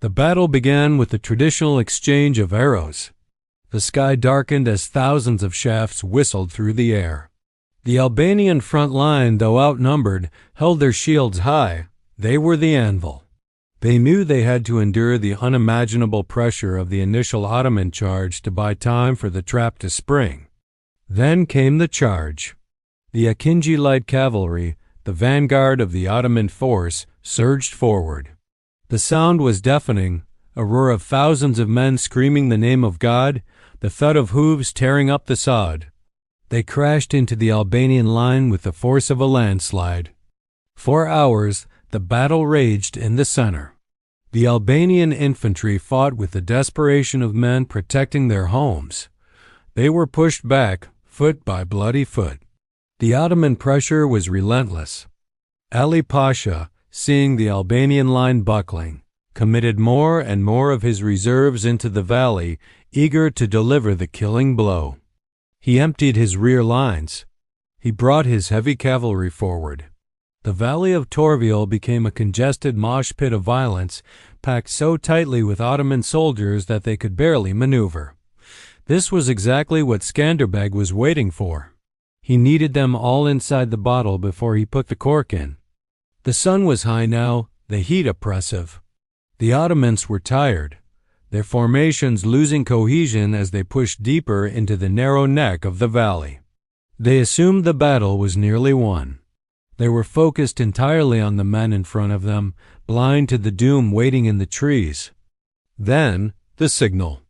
The battle began with the traditional exchange of arrows. The sky darkened as thousands of shafts whistled through the air. The Albanian front line, though outnumbered, held their shields high. They were the anvil. They knew they had to endure the unimaginable pressure of the initial Ottoman charge to buy time for the trap to spring. Then came the charge. The Akinji light cavalry, the vanguard of the Ottoman force, surged forward. The sound was deafening, a roar of thousands of men screaming the name of God, the thud of hooves tearing up the sod. They crashed into the Albanian line with the force of a landslide. For hours, the battle raged in the center. The Albanian infantry fought with the desperation of men protecting their homes. They were pushed back, foot by bloody foot. The Ottoman pressure was relentless. Ali Pasha, seeing the Albanian line buckling, committed more and more of his reserves into the valley, eager to deliver the killing blow. He emptied his rear lines. He brought his heavy cavalry forward. The valley of Torvi became a congested mosh pit of violence, packed so tightly with Ottoman soldiers that they could barely maneuver. This was exactly what Skanderbeg was waiting for. He needed them all inside the bottle before he put the cork in. The sun was high now, the heat oppressive. The Ottomans were tired, their formations losing cohesion as they pushed deeper into the narrow neck of the valley. They assumed the battle was nearly won. They were focused entirely on the men in front of them, blind to the doom waiting in the trees. Then, the signal.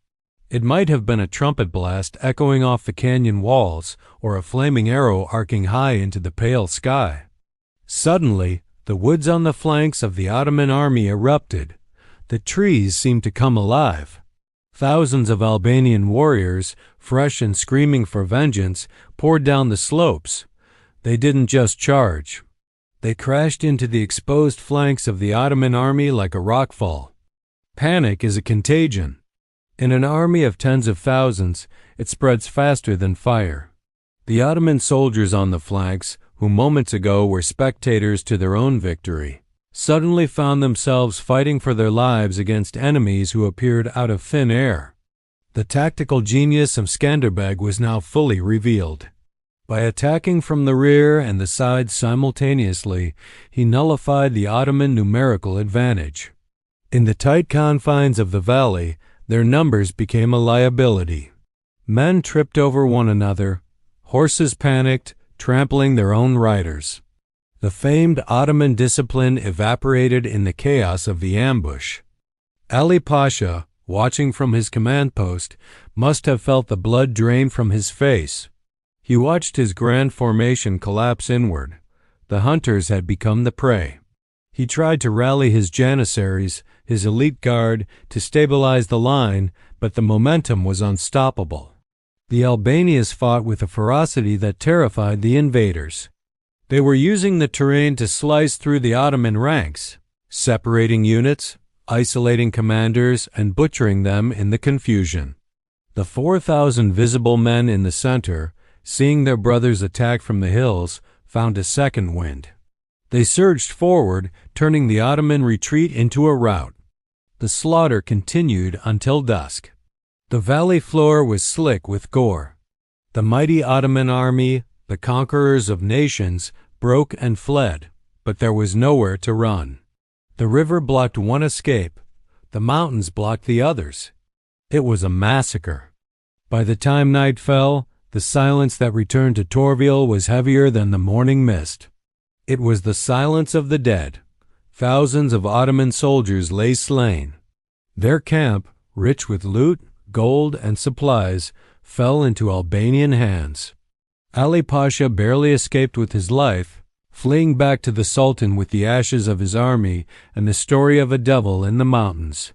It might have been a trumpet blast echoing off the canyon walls, or a flaming arrow arcing high into the pale sky. Suddenly, the woods on the flanks of the Ottoman army erupted. The trees seemed to come alive. Thousands of Albanian warriors, fresh and screaming for vengeance, poured down the slopes. They didn't just charge. They crashed into the exposed flanks of the Ottoman army like a rockfall. Panic is a contagion. In an army of tens of thousands, it spreads faster than fire. The Ottoman soldiers on the flanks, who moments ago were spectators to their own victory, suddenly found themselves fighting for their lives against enemies who appeared out of thin air. The tactical genius of Skanderbeg was now fully revealed. By attacking from the rear and the sides simultaneously, he nullified the Ottoman numerical advantage. In the tight confines of the valley, their numbers became a liability. Men tripped over one another. Horses panicked, trampling their own riders. The famed Ottoman discipline evaporated in the chaos of the ambush. Ali Pasha, watching from his command post, must have felt the blood drain from his face. He watched his grand formation collapse inward. The hunters had become the prey. He tried to rally his janissaries, his elite guard, to stabilize the line, but the momentum was unstoppable. The Albanians fought with a ferocity that terrified the invaders. They were using the terrain to slice through the Ottoman ranks, separating units, isolating commanders, and butchering them in the confusion. The 4,000 visible men in the center, seeing their brothers attack from the hills, found a second wind. They surged forward, turning the Ottoman retreat into a rout. The slaughter continued until dusk. The valley floor was slick with gore. The mighty Ottoman army, the conquerors of nations, broke and fled, but there was nowhere to run. The river blocked one escape. The mountains blocked the others. It was a massacre. By the time night fell, the silence that returned to Torvi was heavier than the morning mist. It was the silence of the dead. Thousands of Ottoman soldiers lay slain. Their camp, rich with loot, gold, and supplies, fell into Albanian hands. Ali Pasha barely escaped with his life, fleeing back to the Sultan with the ashes of his army and the story of a devil in the mountains.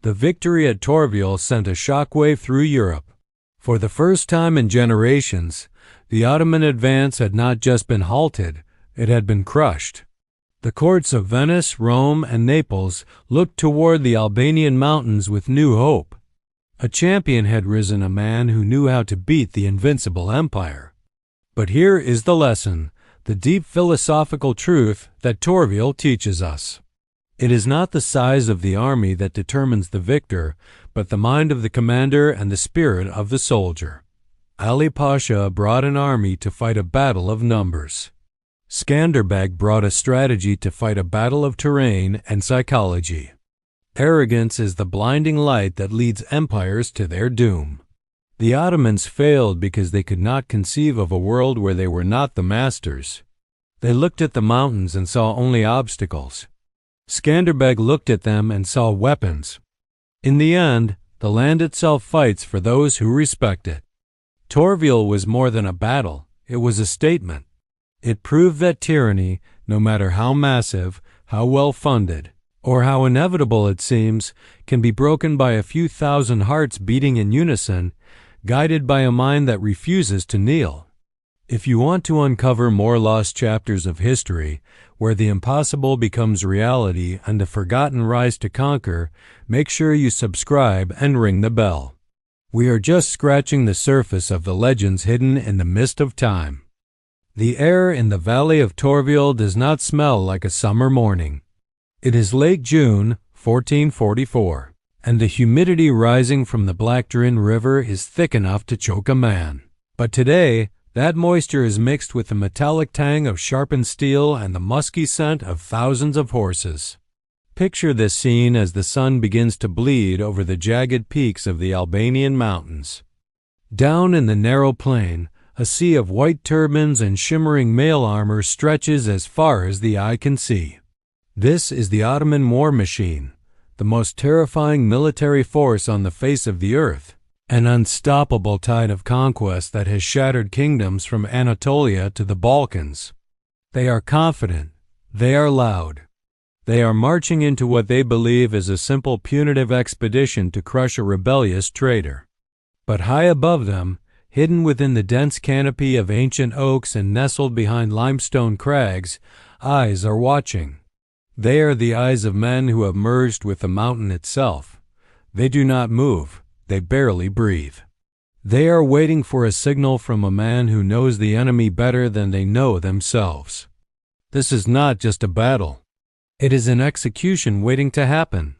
The victory at Torvi sent a shockwave through Europe. For the first time in generations, the Ottoman advance had not just been halted, it had been crushed. The courts of Venice, Rome, and Naples looked toward the Albanian mountains with new hope. A champion had risen, a man who knew how to beat the invincible empire. But here is the lesson, the deep philosophical truth that Torvi teaches us. It is not the size of the army that determines the victor, but the mind of the commander and the spirit of the soldier. Ali Pasha brought an army to fight a battle of numbers. Skanderbeg brought a strategy to fight a battle of terrain and psychology. Arrogance is the blinding light that leads empires to their doom. The Ottomans failed because they could not conceive of a world where they were not the masters. They looked at the mountains and saw only obstacles. Skanderbeg looked at them and saw weapons. In the end, the land itself fights for those who respect it. Torvil was more than a battle, it was a statement. It proved that tyranny, no matter how massive, how well funded, or how inevitable it seems, can be broken by a few thousand hearts beating in unison, guided by a mind that refuses to kneel. If you want to uncover more lost chapters of history, where the impossible becomes reality and the forgotten rise to conquer, make sure you subscribe and ring the bell. We are just scratching the surface of the legends hidden in the mist of time. The air in the valley of Torvil does not smell like a summer morning. It is late June, 1444, and the humidity rising from the Black Drin River is thick enough to choke a man. But today, that moisture is mixed with the metallic tang of sharpened steel and the musky scent of thousands of horses. Picture this scene as the sun begins to bleed over the jagged peaks of the Albanian mountains. Down in the narrow plain, a sea of white turbans and shimmering mail armor stretches as far as the eye can see. This is the Ottoman war machine, the most terrifying military force on the face of the earth, an unstoppable tide of conquest that has shattered kingdoms from Anatolia to the Balkans. They are confident. They are loud. They are marching into what they believe is a simple punitive expedition to crush a rebellious traitor. But high above them, hidden within the dense canopy of ancient oaks and nestled behind limestone crags, eyes are watching. They are the eyes of men who have merged with the mountain itself. They do not move. They barely breathe. They are waiting for a signal from a man who knows the enemy better than they know themselves. This is not just a battle. It is an execution waiting to happen.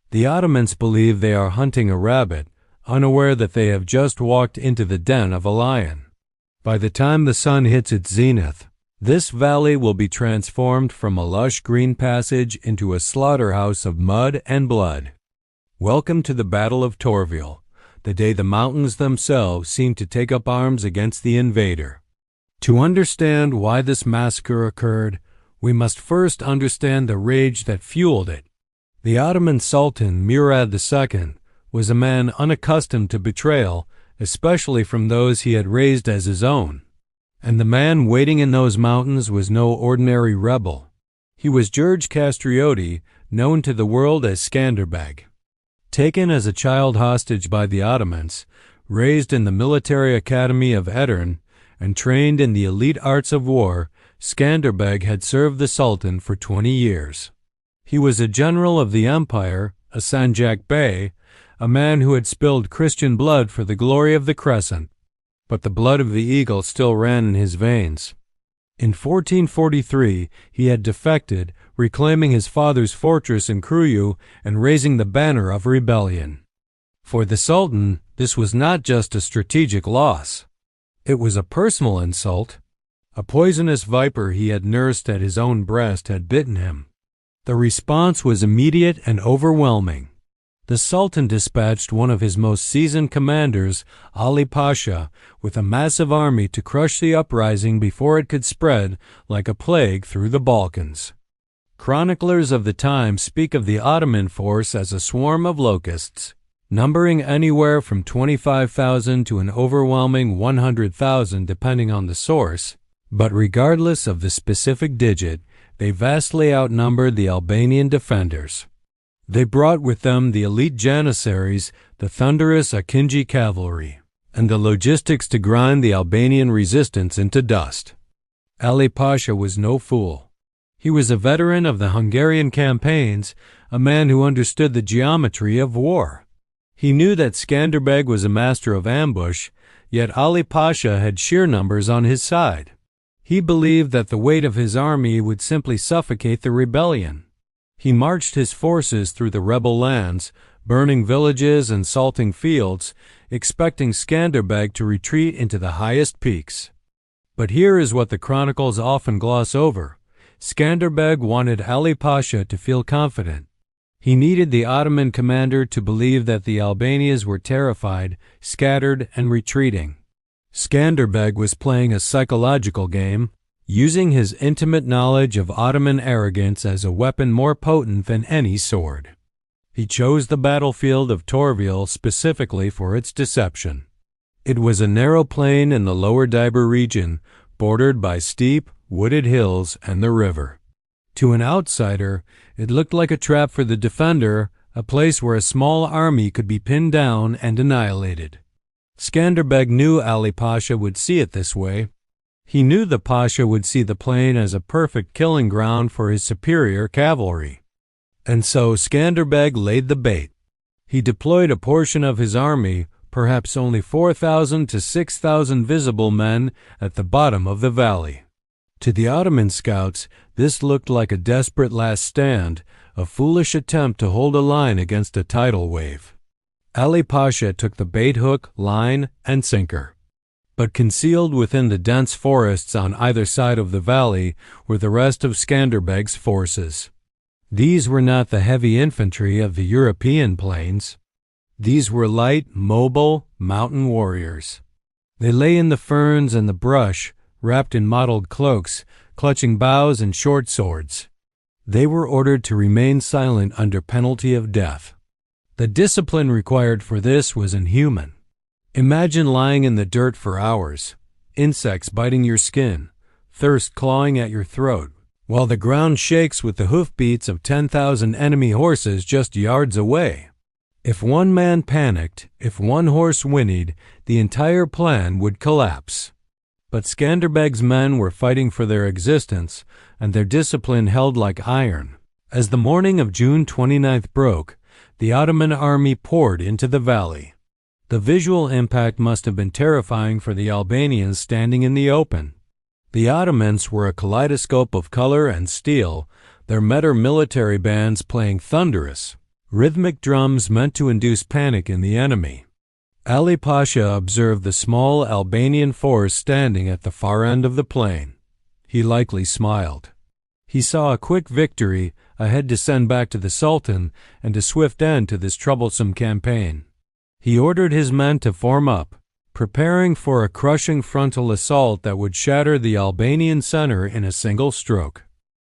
The Ottomans believe they are hunting a rabbit, unaware that they have just walked into the den of a lion. By the time the sun hits its zenith, this valley will be transformed from a lush green passage into a slaughterhouse of mud and blood. Welcome to the Battle of Torvil, the day the mountains themselves seem to take up arms against the invader. To understand why this massacre occurred, we must first understand the rage that fueled it. The Ottoman Sultan Murad II was a man unaccustomed to betrayal, especially from those he had raised as his own. And the man waiting in those mountains was no ordinary rebel. He was George Castrioti, known to the world as Skanderbeg. Taken as a child hostage by the Ottomans, raised in the military academy of Edirne, and trained in the elite arts of war, Skanderbeg had served the Sultan for 20 years. He was a general of the empire, a Sanjak Bey, a man who had spilled Christian blood for the glory of the Crescent, but the blood of the eagle still ran in his veins. In 1443, he had defected, reclaiming his father's fortress in Kruyu and raising the banner of rebellion. For the Sultan, this was not just a strategic loss. It was a personal insult. A poisonous viper he had nursed at his own breast had bitten him. The response was immediate and overwhelming. The Sultan dispatched one of his most seasoned commanders, Ali Pasha, with a massive army to crush the uprising before it could spread like a plague through the Balkans. Chroniclers of the time speak of the Ottoman force as a swarm of locusts, numbering anywhere from 25,000 to an overwhelming 100,000 depending on the source, but regardless of the specific digit, they vastly outnumbered the Albanian defenders. They brought with them the elite janissaries, the thunderous Akinji cavalry, and the logistics to grind the Albanian resistance into dust. Ali Pasha was no fool. He was a veteran of the Hungarian campaigns, a man who understood the geometry of war. He knew that Skanderbeg was a master of ambush, yet Ali Pasha had sheer numbers on his side. He believed that the weight of his army would simply suffocate the rebellion. He marched his forces through the rebel lands, burning villages and salting fields, expecting Skanderbeg to retreat into the highest peaks. But here is what the chronicles often gloss over. Skanderbeg wanted Ali Pasha to feel confident. He needed the Ottoman commander to believe that the Albanians were terrified, scattered, and retreating. Skanderbeg was playing a psychological game, using his intimate knowledge of Ottoman arrogance as a weapon more potent than any sword. He chose the battlefield of Torvi specifically for its deception. It was a narrow plain in the lower Diber region, bordered by steep, wooded hills and the river. To an outsider, it looked like a trap for the defender, a place where a small army could be pinned down and annihilated. Skanderbeg knew Ali Pasha would see it this way. He knew the Pasha would see the plain as a perfect killing ground for his superior cavalry. And so Skanderbeg laid the bait. He deployed a portion of his army, perhaps only 4,000 to 6,000 visible men, at the bottom of the valley. To the Ottoman scouts, this looked like a desperate last stand, a foolish attempt to hold a line against a tidal wave. Ali Pasha took the bait hook, line, and sinker. But concealed within the dense forests on either side of the valley were the rest of Skanderbeg's forces. These were not the heavy infantry of the European plains. These were light, mobile, mountain warriors. They lay in the ferns and the brush, wrapped in mottled cloaks, clutching boughs and short swords. They were ordered to remain silent under penalty of death. The discipline required for this was inhuman. Imagine lying in the dirt for hours, insects biting your skin, thirst clawing at your throat, while the ground shakes with the hoofbeats of 10,000 enemy horses just yards away. If one man panicked, if one horse whinnied, the entire plan would collapse. But Skanderbeg's men were fighting for their existence, and their discipline held like iron. As the morning of June 29th broke, the Ottoman army poured into the valley. The visual impact must have been terrifying for the Albanians standing in the open. The Ottomans were a kaleidoscope of color and steel, their military bands playing thunderous, rhythmic drums meant to induce panic in the enemy. Ali Pasha observed the small Albanian force standing at the far end of the plain. He likely smiled. He saw a quick victory, a head to send back to the Sultan, and a swift end to this troublesome campaign. He ordered his men to form up, preparing for a crushing frontal assault that would shatter the Albanian center in a single stroke.